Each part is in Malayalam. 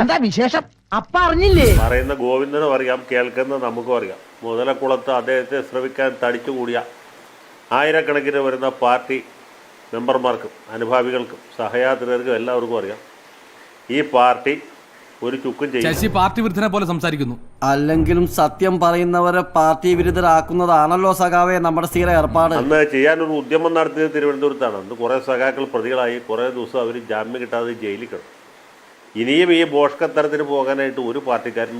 എന്താ വിശേഷം? അപ്പ അറിഞ്ഞില്ലേ? പറയുന്ന ഗോവിന്ദനും അറിയാം, കേൾക്കുന്ന നമുക്കും അറിയാം. മുതലക്കുളത്ത് അദ്ദേഹത്തെ ശ്രമിക്കാൻ തടിച്ചുകൂടിയ ആയിരക്കണക്കിന് വരുന്ന പാർട്ടി മെമ്പർമാർക്കും അനുഭാവികൾക്കും സഹയാത്രികർക്കും എല്ലാവർക്കും അറിയാം ഈ പാർട്ടി ഒരു ചുക്കും ചെയ്യും. പാർട്ടി വിരുദ്ധനെ പോലെ സംസാരിക്കുന്നു. അല്ലെങ്കിലും സത്യം പറയുന്നവരെ പാർട്ടി വിരുദ്ധരാക്കുന്നതാണല്ലോ സഖാവെ നമ്മുടെ സ്ഥിര ഏർപ്പാട്. അന്ന് ചെയ്യാനൊരു ഉദ്യമം നടത്തിയത് തിരുവനന്തപുരത്താണ്. അന്ന് കുറേ സഖാക്കൾ പ്രതികളായി, കുറേ ദിവസം അവർ ജാമ്യം കിട്ടാതെ ജയിലിൽ കിടന്നു. ഇനിയും ഈ ബോഷ്കത്തരത്തിന് പോകാനായിട്ട് ഒരു പാർട്ടിക്കാരും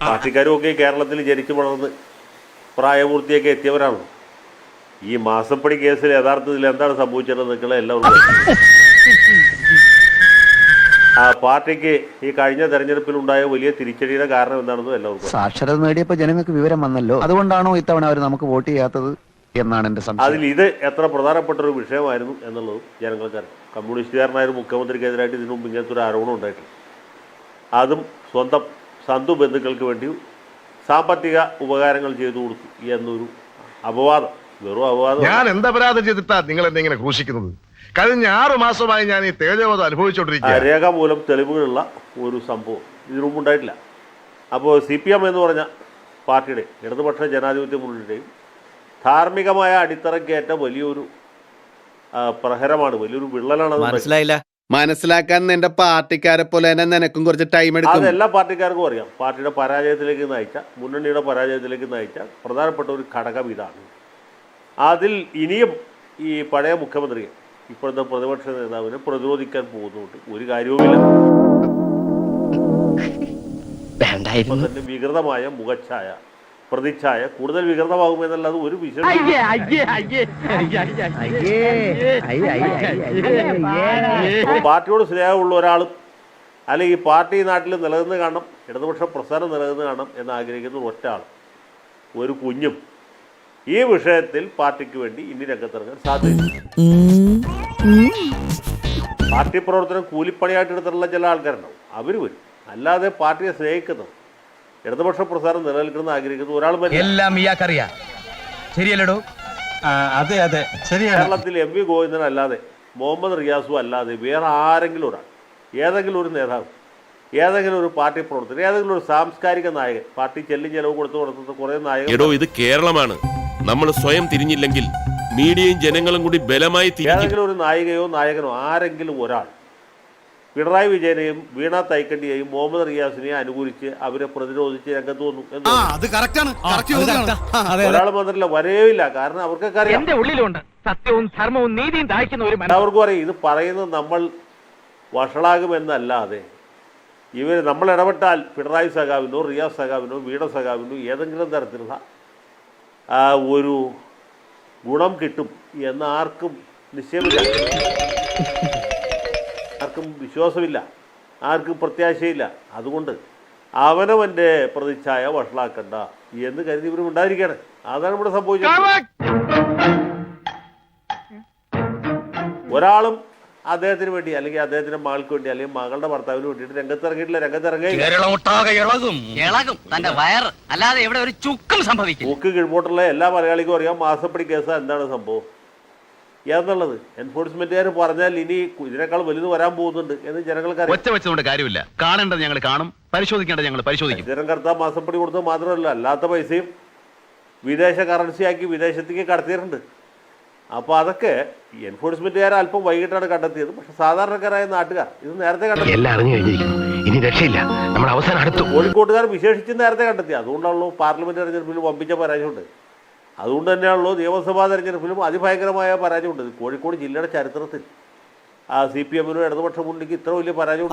പാർട്ടിക്കാരും ഒക്കെ കേരളത്തിൽ ജനിച്ചു വളർന്ന് പ്രായപൂർത്തിയൊക്കെ എത്തിയവരാണ്. ഈ മാസപ്പടി കേസിൽ യഥാർത്ഥത്തിൽ എന്താണ് സംഭവിച്ചതെന്ന് നിൽക്കുന്ന എല്ലാവർക്കും ആ പാർട്ടിക്ക് ഈ കഴിഞ്ഞ തെരഞ്ഞെടുപ്പിൽ ഉണ്ടായ വലിയ തിരിച്ചടിയുടെ കാരണം എന്താണെന്ന് എല്ലാവർക്കും. സാക്ഷരത നേടിയപ്പോ ജനങ്ങൾക്ക് വിവരം വന്നല്ലോ, അതുകൊണ്ടാണോ ഇത്തവണ അവർ നമുക്ക് വോട്ട് ചെയ്യാത്തത് എന്നാണ് എന്റെ സംശയം. അതിൽ ഇത് എത്ര പ്രധാനപ്പെട്ട ഒരു വിഷയമായിരുന്നു എന്നുള്ളതും ജനങ്ങൾക്കറിയാം. കമ്മ്യൂണിസ്റ്റുകാരനായ ഒരു മുഖ്യമന്ത്രിക്കെതിരായിട്ട് ഇതിനു മുമ്പ് ഇങ്ങനത്തെ ഒരു ആരോപണം ഉണ്ടായിട്ടില്ല. അതും സ്വന്തം സന്തു ബന്ധുക്കൾക്ക് വേണ്ടി സാമ്പത്തിക ഉപകാരങ്ങൾ ചെയ്തു കൊടുത്തു എന്നൊരു അപവാദം, വെറും അപവാദം. ഞാൻ എന്തപരാധം ചെയ്തിട്ടാ നിങ്ങൾ എന്നെ ഇങ്ങനെ ക്രൂശിക്കുന്നത്? കഴിഞ്ഞ 6 മാസമായി ഞാൻ ഈ തേജോവധം അനുഭവിച്ചുകൊണ്ടിരിക്കുക. രേഖ മൂലം തെളിവുകളുള്ള ഒരു സംഭവം ഇതിനു മുമ്പ് ഉണ്ടായിട്ടില്ല. അപ്പോൾ CPM എന്ന് പറഞ്ഞ പാർട്ടിയുടെ ഇടതുപക്ഷ ജനാധിപത്യ മുന്നണിയുടെയും ധാർമ്മികമായ അടിത്തറക്കേറ്റ വലിയൊരു പ്രഹരമാണ്, വലിയൊരു വിള്ളലാണ്. മനസ്സിലായില്ല. മനസ്സിലാക്കാൻ എന്റെ പാർട്ടിക്കാരെ പോലെ തന്നെ നിനക്കും കുറച്ച് ടൈം എടുക്കും. അതെല്ലാ പാർട്ടിക്കാർക്കും അറിയാം. പാർട്ടിയുടെ പരാജയത്തിലേക്ക് നയിച്ച, മുന്നണിയുടെ പരാജയത്തിലേക്ക് നയിച്ച പ്രധാനപ്പെട്ട ഒരു ഘടകം ഇതാണ്. അതിൽ ഇനിയും ഈ പഴയ മുഖ്യമന്ത്രിയെ, ഇപ്പോഴത്തെ പ്രതിപക്ഷ നേതാവിനെ പ്രതിരോധിക്കാൻ പോകുന്നുണ്ട് ഒരു കാര്യവുമില്ല. തന്നെ വികൃതമായ മുഖച്ഛായ, പ്രതിച്ഛായ കൂടുതൽ വികൃതമാകുമെന്നല്ലാതെ ഒരു പാർട്ടിയോട് സ്നേഹമുള്ള ഒരാളും അല്ലെങ്കിൽ ഈ പാർട്ടി നാട്ടിൽ നിലനിന്ന് കാണണം, ഇടതുപക്ഷ പ്രസ്ഥാനം നിലനിന്ന് കാണണം എന്ന് ആഗ്രഹിക്കുന്ന ഒറ്റ ആൾ, ഒരു കുഞ്ഞും ഈ വിഷയത്തിൽ പാർട്ടിക്ക് വേണ്ടി ഇനി രംഗത്തിറങ്ങാൻ സാധ്യതയില്ല. പാർട്ടി പ്രവർത്തനം കൂലിപ്പണിയായിട്ട് എടുത്തിട്ടുള്ള ചില ആൾക്കാരുണ്ടാവും, അവർ വരും. അല്ലാതെ പാർട്ടിയെ സ്നേഹിക്കുന്നത്, ഇടതുപക്ഷ പ്രസ്ഥാനം നിലനിൽക്കുന്ന ആഗ്രഹിക്കുന്ന ഒരാളും എല്ലാം ഇയാൾക്കറിയാം. ശരിയല്ലടോ? അതെ അതെ ശരിയാണ്. കേരളത്തിൽ MV ഗോവിന്ദൻ അല്ലാതെ, മുഹമ്മദ് റിയാസും അല്ലാതെ വേറെ ആരെങ്കിലും ഒരാൾ, ഏതെങ്കിലും ഒരു നേതാവ്, ഏതെങ്കിലും ഒരു പാർട്ടി പ്രവർത്തകർ, ഏതെങ്കിലും ഒരു സാംസ്കാരിക നായകൻ, പാർട്ടി ചെല്ലും ചെലവ് കൊടുത്ത് കുറേ നായകൻ, ഇത് കേരളമാണ്, നമ്മൾ സ്വയം തിരിഞ്ഞില്ലെങ്കിൽ മീഡിയയും ജനങ്ങളും കൂടി ബലമായി ഏതെങ്കിലും ഒരു നായികയോ നായകനോ ആരെങ്കിലും ഒരാൾ പിണറായി വിജയനെയും വീണ തൈക്കണ്ടിയെയും മുഹമ്മദ് റിയാസിനെയും അനുകൂലിച്ച് അവരെ പ്രതിരോധിച്ച് രംഗത്ത് വന്നു എന്ന് ഒരാൾ മാത്രമല്ല, വരെയില്ല. കാരണം അവർക്കൊക്കെ അറിയാം, സത്യവും ധർമ്മവും നീതിയും എല്ലാവർക്കും അറിയാം ഇത് പറയുന്നത് നമ്മൾ വഷളാകുമെന്നല്ലാതെ നമ്മൾ ഇടപെട്ടാൽ പിണറായി സഖാവിനോ റിയാസ് സഖാവിനോ വീണ സഖാവിനോ ഏതെങ്കിലും തരത്തിലുള്ള ഒരു ഗുണം കിട്ടും എന്ന് ആർക്കും നിശ്ചയമില്ല, ആർക്കും വിശ്വാസമില്ല, ആർക്കും പ്രത്യാശയില്ല. അതുകൊണ്ട് അവനവൻ്റെ പ്രതിച്ഛായ വഷളാക്കണ്ട എന്ന് കരുതി ഇവരും ഉണ്ടായിരിക്കുകയാണ്. അതാണ് ഇവിടെ സംഭവിച്ചത്. ഒരാളും അദ്ദേഹത്തിന് വേണ്ടി അല്ലെങ്കിൽ അദ്ദേഹത്തിന്റെ മകൾക്ക് വേണ്ടി അല്ലെങ്കിൽ മകളുടെ ഭർത്താവിന് വേണ്ടിയിട്ട് രംഗത്തിറങ്ങിയിട്ടില്ല. മൂക്ക് കീഴ്പോട്ടുള്ള എല്ലാ മലയാളിക്കും അറിയാം മാസപ്പടി കേസ് എന്താണ് സംഭവം എന്നുള്ളത്. എൻഫോഴ്സ്മെന്റുകാർ പറഞ്ഞാൽ ഇനി ഇതിനേക്കാൾ വലുത് വരാൻ പോകുന്നുണ്ട് എന്ന് ജനങ്ങൾക്ക് അറിയാം. കാര്യമില്ല, കാണേണ്ടത് ഞങ്ങൾ കാണും, പരിശോധിക്കേണ്ടത് ഞങ്ങൾ പരിശോധിക്കും. ഇത്തരം കർത്താവ് മാസപ്പടി കൊടുത്തത് മാത്രമല്ല, അല്ലാത്ത പൈസയും വിദേശ കറൻസിയാക്കി വിദേശത്തേക്ക് കടത്തിയിട്ടുണ്ട്. അപ്പോൾ അതൊക്കെ എൻഫോഴ്സ്മെന്റുകാർ അല്പം വൈകിട്ടാണ് കണ്ടെത്തിയത്. പക്ഷെ സാധാരണക്കാരായ നാട്ടുകാർ ഇത് നേരത്തെ കണ്ടെത്തി. കോഴിക്കോട്ടുകാർ വിശേഷിച്ച് നേരത്തെ കണ്ടെത്തി. അതുകൊണ്ടാണല്ലോ പാർലമെന്റ് തെരഞ്ഞെടുപ്പിൽ വമ്പിച്ച പരാജയമുണ്ട്. അതുകൊണ്ട് തന്നെയാണല്ലോ നിയമസഭാ തെരഞ്ഞെടുപ്പിലും അതിഭയങ്കരമായ പരാജയമുണ്ട്. കോഴിക്കോട് ജില്ലയുടെ ചരിത്രത്തിൽ CPM-നും ഇടതുപക്ഷ മുന്നണിക്ക് ഇത്ര വലിയ പരാജയം.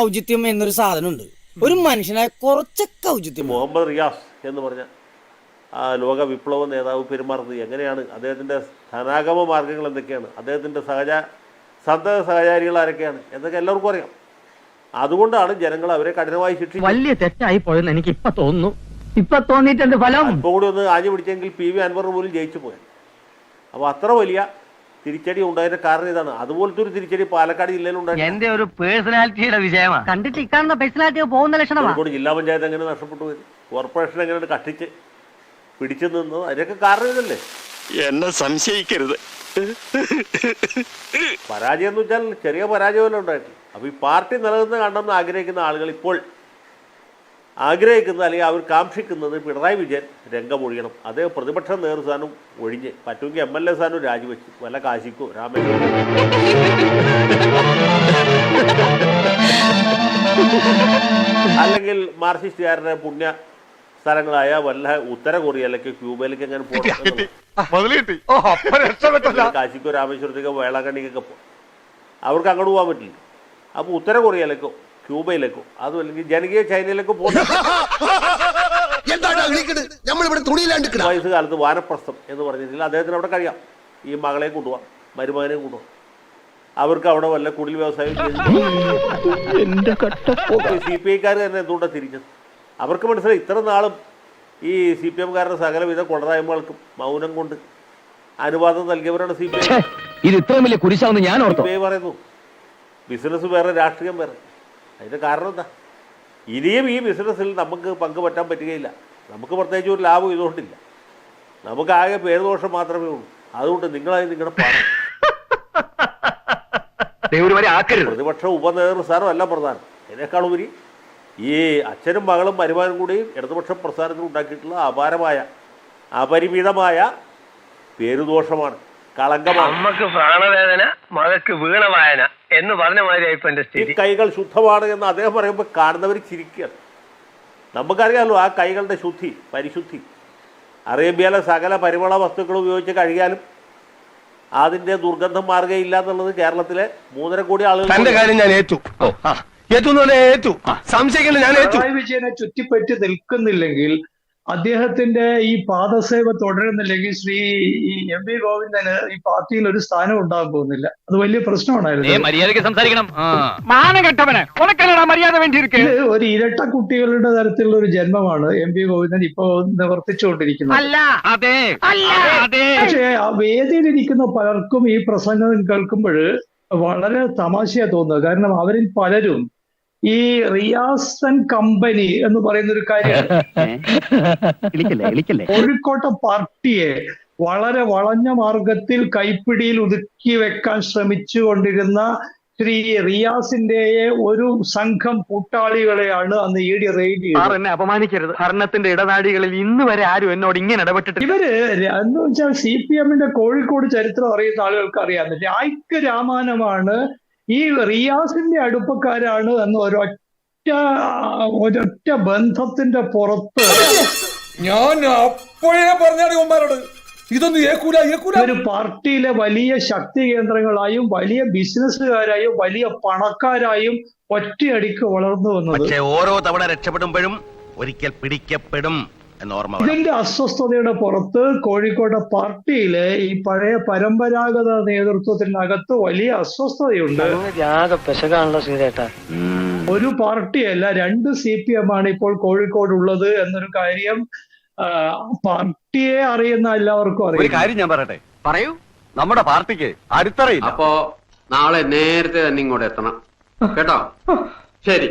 ഔചിത്യം എന്നൊരു സാധനമുണ്ട്, ഒരു മനുഷ്യനായ കുറച്ചൊക്കെ ഔചിത്യം. മുഹമ്മദ് റിയാസ് എന്ന് പറഞ്ഞ ലോക വിപ്ലവ നേതാവ് പെരുമാറുന്നത് എങ്ങനെയാണ്, അദ്ദേഹത്തിൻ്റെ ധനാഗമ മാർഗങ്ങൾ എന്തൊക്കെയാണ്, അദ്ദേഹത്തിൻ്റെ സന്തത സഹചാരികൾ ആരൊക്കെയാണ് എന്നൊക്കെ എല്ലാവർക്കും അറിയാം. അതുകൊണ്ടാണ് ജനങ്ങൾ അവരെ കഠിനമായി ശിക്ഷിച്ചത്. വലിയ തെറ്റായി പോയെന്ന് എനിക്ക് ഇപ്പൊ തോന്നുന്നു. ഇപ്പൊ തോന്നിയിട്ടുണ്ട് ഫലം. ഇപ്പൊ കൂടി ഒന്ന് ആഞ്ഞു പിടിച്ചെങ്കിൽ PV അൻവർ പോലും ജയിച്ചു പോയി. അപ്പോൾ അത്ര വലിയ തിരിച്ചടി ഉണ്ടായതിന്റെ കാരണം ഇതാണ്. അതുപോലത്തെ ഒരു തിരിച്ചടി പാലക്കാട് ജില്ലയിൽ ഉണ്ടായി. എന്റെ ഒരു പേഴ്സണാലിറ്റിയുടെ വിഷയമാണ്. കണ്ടിട്ട് ഇക്കാണുന്ന പേഴ്സണാലിറ്റി പോകുന്ന ലക്ഷണമാണ്. കോഴിക്കോട് ജില്ലാ പഞ്ചായത്ത് എങ്ങനെ നഷ്ടപ്പെട്ടു പോയി, കോർപ്പറേഷൻ എങ്ങനെയാണ് കഷ്ടിച്ച് പിടിച്ചു നിന്നത്, അതിനൊക്കെ കാരണം ഇതല്ലേ. എന്നെ സംശയിക്കരുത്. പരാജയം എന്ന് വെച്ചാൽ ചെറിയ പരാജയമല്ല ഉണ്ടായിട്ടില്ല. അപ്പോൾ ഈ പാർട്ടി നിലനിന്ന് കണ്ടെന്ന് ആഗ്രഹിക്കുന്ന ആളുകൾ ഇപ്പോൾ ആഗ്രഹിക്കുന്നത് അല്ലെങ്കിൽ അവർ കാക്ഷിക്കുന്നത് പിണറായി വിജയൻ രംഗമൊഴിയണം. അതേ പ്രതിപക്ഷ നേതൃസ്ഥാനം ഒഴിഞ്ഞ് പറ്റുമെങ്കിൽ MLA സ്ഥാനം രാജിവെച്ച് വല്ല കാശിക്കോ രാമേശ്വരം അല്ലെങ്കിൽ മാർക്സിസ്റ്റുകാരുടെ പുണ്യ സ്ഥലങ്ങളായ വല്ല ഉത്തര കൊറിയയിലേക്ക് ക്യൂബയിലേക്ക് എങ്ങനെ പോകണം, കാശിക്കോ രാമേശ്വരത്തേക്കോ വേളാങ്കണ്ണിക്കൊക്കെ പോകും. അവർക്ക് അങ്ങോട്ട് പോകാൻ പറ്റില്ല. അപ്പോൾ ഉത്തര കൊറിയയിലേക്കോ ക്യൂബയിലേക്കോ അതും അല്ലെങ്കിൽ ജനകീയ ചൈനയിലേക്കോ പോകുന്ന വയസ്സുകാലത്ത് വാനപ്രസ്ഥം എന്ന് പറഞ്ഞിട്ടില്ല. അദ്ദേഹത്തിന് അവിടെ കഴിയാം. ഈ മകളെ കൊണ്ടുപോകാം, മരുമകനെ കൊണ്ടുപോകാം. അവർക്ക് അവിടെ വല്ല കുടിൽ വ്യവസായം CPI-ക്കാർ തന്നെ എന്തുകൊണ്ടാണ് തിരിഞ്ഞത്? അവർക്ക് മനസ്സിലായി ഇത്ര നാളും ഈ CPM-കാരുടെ സകലവിധ കൊള്ളരായ്മകൾക്കും മൗനം കൊണ്ട് അനുവാദം നൽകിയവരാണ് CPI. ഇത് ഇത്രയും വലിയ കുരിശാണെന്ന് ഞാൻ ഓർത്തു. CPI പറയുന്നു ബിസിനസ് വേറെ രാഷ്ട്രീയം വേറെ. അതിൻ്റെ കാരണം എന്താ? ഇനിയും ഈ ബിസിനസ്സിൽ നമുക്ക് പങ്കുപറ്റാൻ പറ്റുകയില്ല. നമുക്ക് പ്രത്യേകിച്ച് ഒരു ലാഭം ഇതുകൊണ്ടില്ല. നമുക്കാകെ പേരുദോഷം മാത്രമേ ഉള്ളൂ. അതുകൊണ്ട് നിങ്ങളായി നിങ്ങളുടെ പണം പ്രതിപക്ഷ ഉപനേതൃസ്ഥാനം അല്ല പ്രധാനം. ഇതിനേക്കാളുപരി ഈ അച്ഛനും മകളും മരുമകനും കൂടി ഇടതുപക്ഷ പ്രസ്ഥാനത്തിൽ ഉണ്ടാക്കിയിട്ടുള്ള അപാരമായ അപരിമിതമായ പേരുദോഷമാണ്, കളങ്കമാണ്. അമ്മക്ക് പ്രാണവേദന, മകക്ക് വീണവായന എന്ന് പറഞ്ഞ മാതിരി ഇപ്പൊ എന്റെ സ്ഥിതി. ഈ കൈകൾ ശുദ്ധമാണ് എന്ന് അദ്ദേഹം പറയുമ്പോൾ കാണുന്നവർ ചിരിക്കുകയാണ്. നമുക്കറിയാമല്ലോ ആ കൈകളുടെ ശുദ്ധി, പരിശുദ്ധി. അറേബ്യയിലെ സകല പരിമള വസ്തുക്കൾ ഉപയോഗിച്ച് കഴുകിയാലും അതിൻ്റെ ദുർഗന്ധം മാറുകയില്ല എന്നുള്ളത് കേരളത്തിലെ 3.5 കോടി ആളുകൾ. തന്റെ കാര്യം ഞാൻ ഏറ്റു. സംശയിക്കില്ല, ഞാൻ ഏറ്റു. വിജയനെ ചുറ്റിപ്പറ്റി നിൽക്കുന്നില്ലെങ്കിൽ, അദ്ദേഹത്തിന്റെ ഈ പാദസേവ തുടരുന്നില്ലെങ്കിൽ ശ്രീ MV ഗോവിന്ദന് ഈ പാർട്ടിയിൽ ഒരു സ്ഥാനം ഉണ്ടാകാൻ പോകുന്നില്ല. അത് വലിയ പ്രശ്നമാണായിരുന്നു. മര്യാദയ്ക്ക് സംസാരിക്കണം. മാനകെട്ടവനെ മര്യാദ വേണ്ടിയിരിക്കും. ഇത് ഒരു ഇരട്ട കുട്ടികളുടെ തരത്തിലുള്ള ഒരു ജന്മമാണ് MV ഗോവിന്ദൻ ഇപ്പോ നിവർത്തിച്ചുകൊണ്ടിരിക്കുന്നത്. പക്ഷേ ആ വേദിയിലിരിക്കുന്ന പലർക്കും ഈ പ്രസംഗം കേൾക്കുമ്പോൾ വളരെ തമാശയാ തോന്നുന്നത്. കാരണം അവരിൽ പലരും ഈ റിയാസ് ആൻഡ് കമ്പനി എന്ന് പറയുന്ന ഒരു കാര്യം കോഴിക്കോട്ടെ പാർട്ടിയെ വളരെ വളഞ്ഞ മാർഗത്തിൽ കൈപ്പിടിയിൽ ഒതുക്കി വെക്കാൻ ശ്രമിച്ചുകൊണ്ടിരുന്ന ശ്രീ റിയാസിന്റെ ഒരു സംഘം കൂട്ടാളികളെയാണ് അന്ന് ED റെയ്ഡ് ചെയ്തത്. എന്നെ അപമാനിക്കരുത്. ഭരണത്തിന്റെ ഇടനാഴികളിൽ ഇന്ന് വരെ ആരും എന്നോട് ഇങ്ങനെ ഇടപെട്ടിട്ട്. ഇവര് എന്ന് വെച്ചാൽ CPM-ന്റെ കോഴിക്കോട് ചരിത്രം അറിയുന്ന ആളുകൾക്ക് അറിയാൻ പറ്റും. ഐക്യ രാമായണമാണ് ഈ റിയാസിന്റെ അടുപ്പക്കാരാണ് എന്ന് ഒരൊറ്റ ബന്ധത്തിന്റെ പുറത്ത് ഞാൻ അപ്പോഴേ പറഞ്ഞോട് ഇതൊന്നും ഒരു പാർട്ടിയിലെ വലിയ ശക്തി കേന്ദ്രങ്ങളായും വലിയ ബിസിനസ്സുകാരായും വലിയ പണക്കാരായും ഒറ്റയടിക്ക് വളർന്നു വന്നത്. പക്ഷേ ഓരോ തവണ രക്ഷപ്പെടുമ്പോഴും ഒരിക്കൽ പിടിക്കപ്പെടും എന്നോർമ്മ. ഇതിന്റെ അസ്വസ്ഥതയുടെ പുറത്ത് കോഴിക്കോട്ടെ പാർട്ടിയിലെ ഈ പഴയ പരമ്പരാഗത നേതൃത്വത്തിനകത്ത് വലിയ അസ്വസ്ഥതയുണ്ട്. ഒരു പാർട്ടിയല്ല, 2 CPM ആണ് ഇപ്പോൾ കോഴിക്കോട് ഉള്ളത് എന്നൊരു കാര്യം പാർട്ടിയെ അറിയുന്ന എല്ലാവർക്കും അറിയാം. ഒരു കാര്യം ഞാൻ പറയട്ടെ. പറയൂ. നമ്മുടെ പാർട്ടിക്ക് അടിത്തറയില്ല. അപ്പോ നാളെ നേരത്തെ തന്നെ ഇങ്ങോട്ട് എത്തണം കേട്ടോ. ശരി.